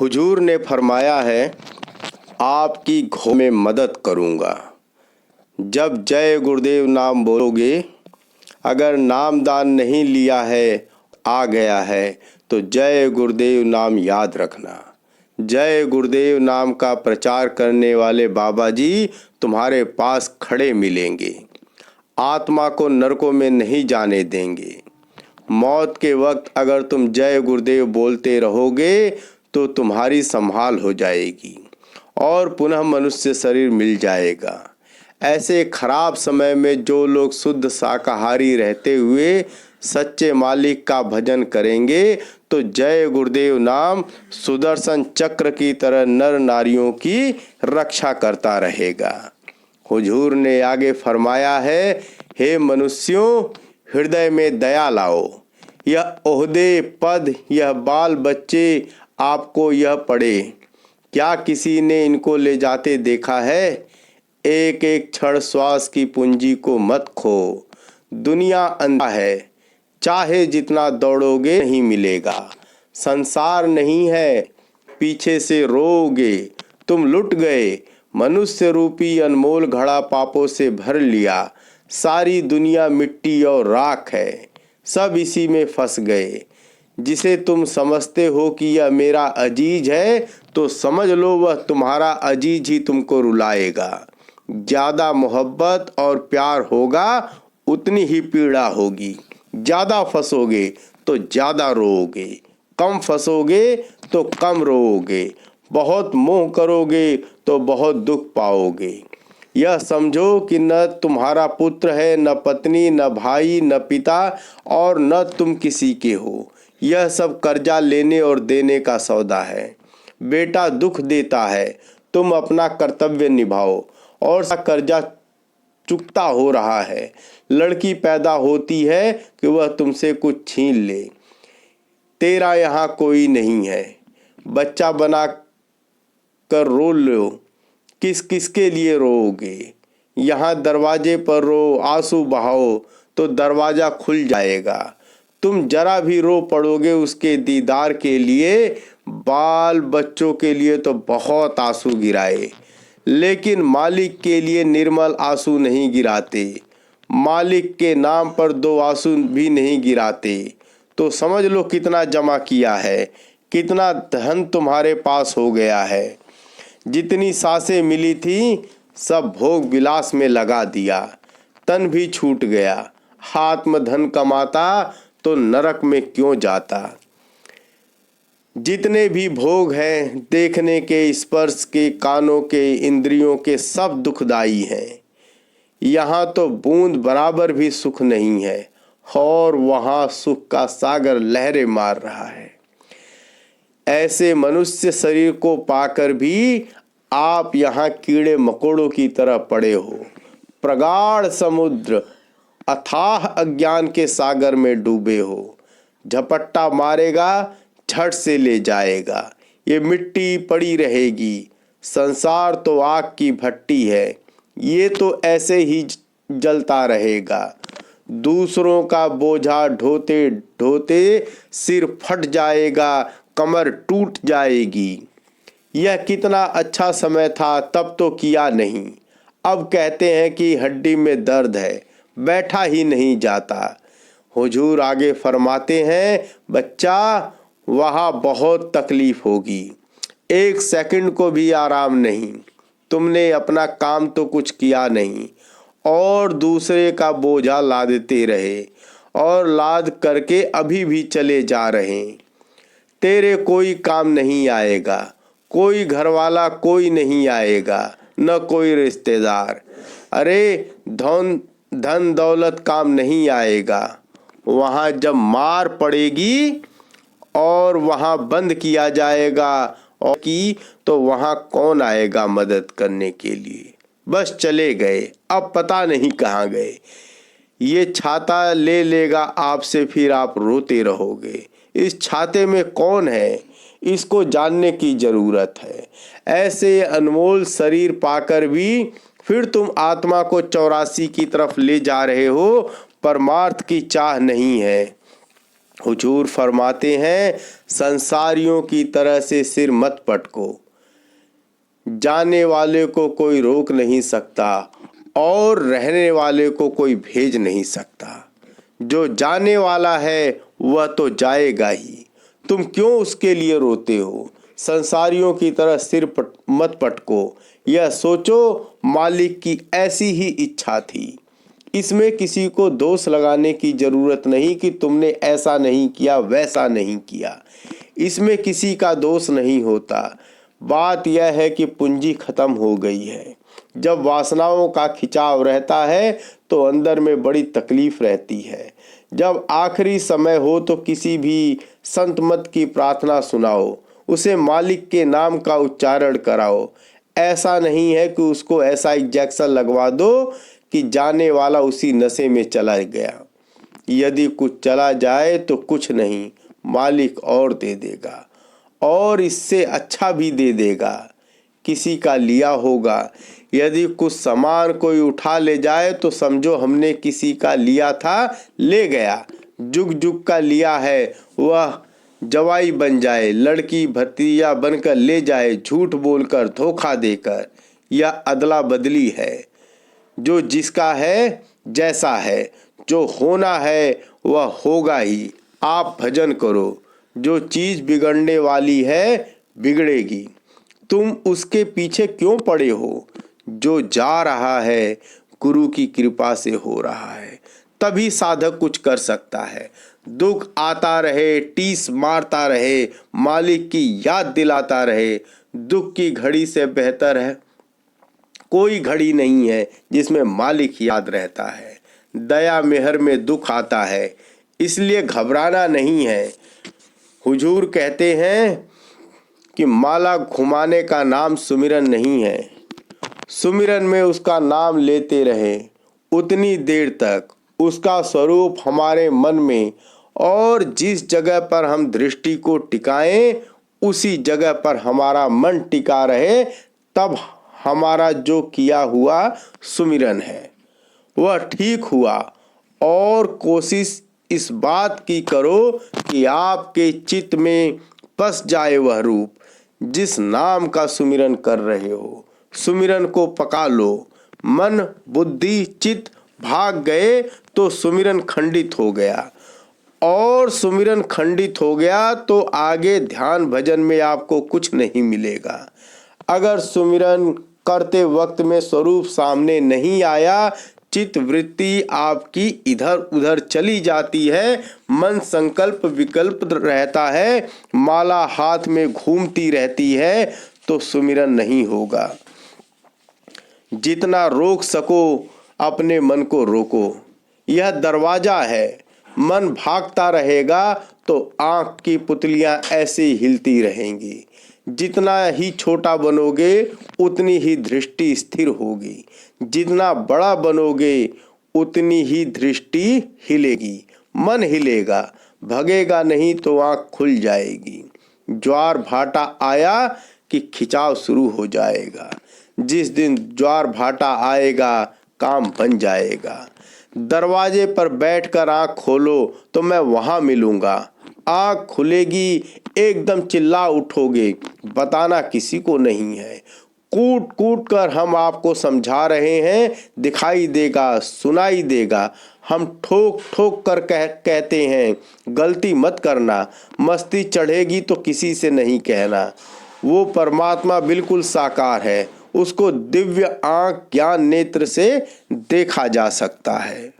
हुजूर ने फरमाया है, आपकी घोर में मदद करूँगा। जब जय गुरुदेव नाम बोलोगे, अगर नामदान नहीं लिया है, आ गया है, तो जय गुरुदेव नाम याद रखना। जय गुरुदेव नाम का प्रचार करने वाले बाबा जी तुम्हारे पास खड़े मिलेंगे। आत्मा को नरकों में नहीं जाने देंगे। मौत के वक्त अगर तुम जय गुरुदेव बोलते रहोगे तो तुम्हारी संभाल हो जाएगी और पुनः मनुष्य शरीर मिल जाएगा। ऐसे खराब समय में जो लोग शुद्ध शाकाहारी रहते हुए सच्चे मालिक का भजन करेंगे तो जय गुरुदेव नाम सुदर्शन चक्र की तरह नर नारियों की रक्षा करता रहेगा। हुजूर ने आगे फरमाया है, हे मनुष्यों, हृदय में दया लाओ। यह ओहदे पद, यह बाल बच्चे आपको यह पड़े, क्या किसी ने इनको ले जाते देखा है? एक एक क्षण श्वास की पूंजी को मत खो। दुनिया अंधा है, चाहे जितना दौड़ोगे नहीं मिलेगा। संसार नहीं है, पीछे से रोओगे, तुम लुट गए। मनुष्य रूपी अनमोल घड़ा पापों से भर लिया। सारी दुनिया मिट्टी और राख है, सब इसी में फंस गए। जिसे तुम समझते हो कि यह मेरा अजीज है, तो समझ लो वह तुम्हारा अजीज ही तुमको रुलाएगा। ज़्यादा मोहब्बत और प्यार होगा, उतनी ही पीड़ा होगी। ज़्यादा फंसोगे तो ज़्यादा रोओगे, कम फंसोगे तो कम रोओगे। बहुत मोह करोगे तो बहुत दुख पाओगे। यह समझो कि न तुम्हारा पुत्र है, न पत्नी, न भाई, न पिता और न तुम किसी के हो। यह सब कर्जा लेने और देने का सौदा है। बेटा दुख देता है, तुम अपना कर्तव्य निभाओ और कर्जा चुकता हो रहा है। लड़की पैदा होती है कि वह तुमसे कुछ छीन ले। तेरा यहाँ कोई नहीं है। बच्चा बना कर रो लो, किस किस के लिए रोओगे? यहाँ दरवाजे पर रो, आंसू बहाओ तो दरवाज़ा खुल जाएगा। तुम जरा भी रो पड़ोगे उसके दीदार के लिए। बाल बच्चों के लिए तो बहुत आंसू गिराए, लेकिन मालिक के लिए निर्मल आंसू नहीं गिराते। मालिक के नाम पर दो आंसू भी नहीं गिराते। तो समझ लो कितना जमा किया है, कितना धन तुम्हारे पास हो गया है। जितनी सांसें मिली थी सब भोग विलास में लगा दिया, तन भी छूट गया। आत्म धन कमाता तो नरक में क्यों जाता। जितने भी भोग हैं, देखने के, स्पर्श के, कानों के, इंद्रियों के, सब दुखदाई हैं। यहाँ तो बूंद बराबर भी सुख नहीं है और वहाँ सुख का सागर लहरें मार रहा है। ऐसे मनुष्य शरीर को पाकर भी आप यहाँ कीड़े मकोड़ों की तरह पड़े हो। प्रगाढ़ समुद्र, अथाह अज्ञान के सागर में डूबे हो। झपट्टा मारेगा, झट से ले जाएगा। ये मिट्टी पड़ी रहेगी। संसार तो आग की भट्टी है, ये तो ऐसे ही जलता रहेगा। दूसरों का बोझा ढोते ढोते सिर फट जाएगा, कमर टूट जाएगी। यह कितना अच्छा समय था, तब तो किया नहीं। अब कहते हैं कि हड्डी में दर्द है, बैठा ही नहीं जाता। हुजूर आगे फरमाते हैं, बच्चा वहाँ बहुत तकलीफ होगी, एक सेकंड को भी आराम नहीं। तुमने अपना काम तो कुछ किया नहीं और दूसरे का बोझा लादते रहे और लाद करके अभी भी चले जा रहे। तेरे कोई काम नहीं आएगा, कोई घरवाला कोई नहीं आएगा, न कोई रिश्तेदार। अरे धन दौलत काम नहीं आएगा। वहाँ जब मार पड़ेगी और वहाँ बंद किया जाएगा और तो वहाँ कौन आएगा मदद करने के लिए। बस चले गए, अब पता नहीं कहाँ गए। ये छाता ले लेगा आपसे, फिर आप रोते रहोगे। इस छाते में कौन है, इसको जानने की ज़रूरत है। ऐसे अनमोल शरीर पाकर भी फिर तुम आत्मा को 84 की तरफ ले जा रहे हो। परमार्थ की चाह नहीं है। हुजूर फरमाते हैं, संसारियों की तरह से सिर मत पटको। जाने वाले को कोई रोक नहीं सकता और रहने वाले को कोई भेज नहीं सकता। जो जाने वाला है वह तो जाएगा ही, तुम क्यों उसके लिए रोते हो। संसारियों की तरह सिर मत पटको। यह सोचो मालिक की ऐसी ही इच्छा थी। इसमें किसी को दोष लगाने की जरूरत नहीं कि तुमने ऐसा नहीं किया, वैसा नहीं किया। इसमें किसी का दोष नहीं होता। बात यह है कि पूंजी खत्म हो गई है। जब वासनाओं का खिंचाव रहता है तो अंदर में बड़ी तकलीफ रहती है। जब आखिरी समय हो तो किसी भी संत मत की प्रार्थना सुनाओ, उसे मालिक के नाम का उच्चारण कराओ। ऐसा नहीं है कि उसको ऐसा इंजेक्शन लगवा दो कि जाने वाला उसी नशे में चला गया। यदि कुछ चला जाए तो कुछ नहीं, मालिक और दे देगा और इससे अच्छा भी दे देगा। किसी का लिया होगा। यदि कुछ सामान कोई उठा ले जाए तो समझो हमने किसी का लिया था, ले गया। जुग जुग का लिया है, वह जवाई बन जाए, लड़की भतीजा बनकर ले जाए, झूठ बोलकर, धोखा देकर। यह अदला बदली है। जो जिसका है जैसा है, जो होना है वह होगा ही। आप भजन करो। जो चीज बिगड़ने वाली है बिगड़ेगी, तुम उसके पीछे क्यों पड़े हो। जो जा रहा है गुरु की कृपा से हो रहा है, तभी साधक कुछ कर सकता है। दुख आता रहे, टीस मारता रहे, मालिक की याद दिलाता रहे। दुख की घड़ी से बेहतर है कोई घड़ी नहीं है जिसमें मालिक याद रहता है। दया मेहर में दुख आता है, इसलिए घबराना नहीं है। हुजूर कहते हैं कि माला घुमाने का नाम सुमिरन नहीं है। सुमिरन में उसका नाम लेते रहे उतनी देर तक उसका स्वरूप हमारे मन में, और जिस जगह पर हम दृष्टि को टिकाएं उसी जगह पर हमारा मन टिका रहे, तब हमारा जो किया हुआ सुमिरन है वह ठीक हुआ। और कोशिश इस बात की करो कि आपके चित्त में बस जाए वह रूप जिस नाम का सुमिरन कर रहे हो। सुमिरन को पका लो। मन बुद्धि चित्त भाग गए तो सुमिरन खंडित हो गया, और सुमिरन खंडित हो गया तो आगे ध्यान भजन में आपको कुछ नहीं मिलेगा। अगर सुमिरन करते वक्त में स्वरूप सामने नहीं आया, चित्त वृत्ति आपकी इधर उधर चली जाती है, मन संकल्प विकल्प रहता है, माला हाथ में घूमती रहती है, तो सुमिरन नहीं होगा। जितना रोक सको अपने मन को रोको। यह दरवाजा है। मन भागता रहेगा तो आंख की पुतलियां ऐसे हिलती रहेंगी। जितना ही छोटा बनोगे उतनी ही दृष्टि स्थिर होगी। जितना बड़ा बनोगे उतनी ही दृष्टि हिलेगी। मन हिलेगा, भगेगा नहीं तो आंख खुल जाएगी। ज्वार भाटा आया कि खिंचाव शुरू हो जाएगा। जिस दिन ज्वार भाटा आएगा काम बन जाएगा। दरवाजे पर बैठकर आंख खोलो तो मैं वहां मिलूंगा। आंख खुलेगी, एकदम चिल्ला उठोगे, बताना किसी को नहीं है। कूट कूट कर हम आपको समझा रहे हैं, दिखाई देगा, सुनाई देगा। हम ठोक ठोक कर कहते हैं गलती मत करना। मस्ती चढ़ेगी तो किसी से नहीं कहना। वो परमात्मा बिल्कुल साकार है, उसको दिव्य आंख ज्ञान नेत्र से देखा जा सकता है।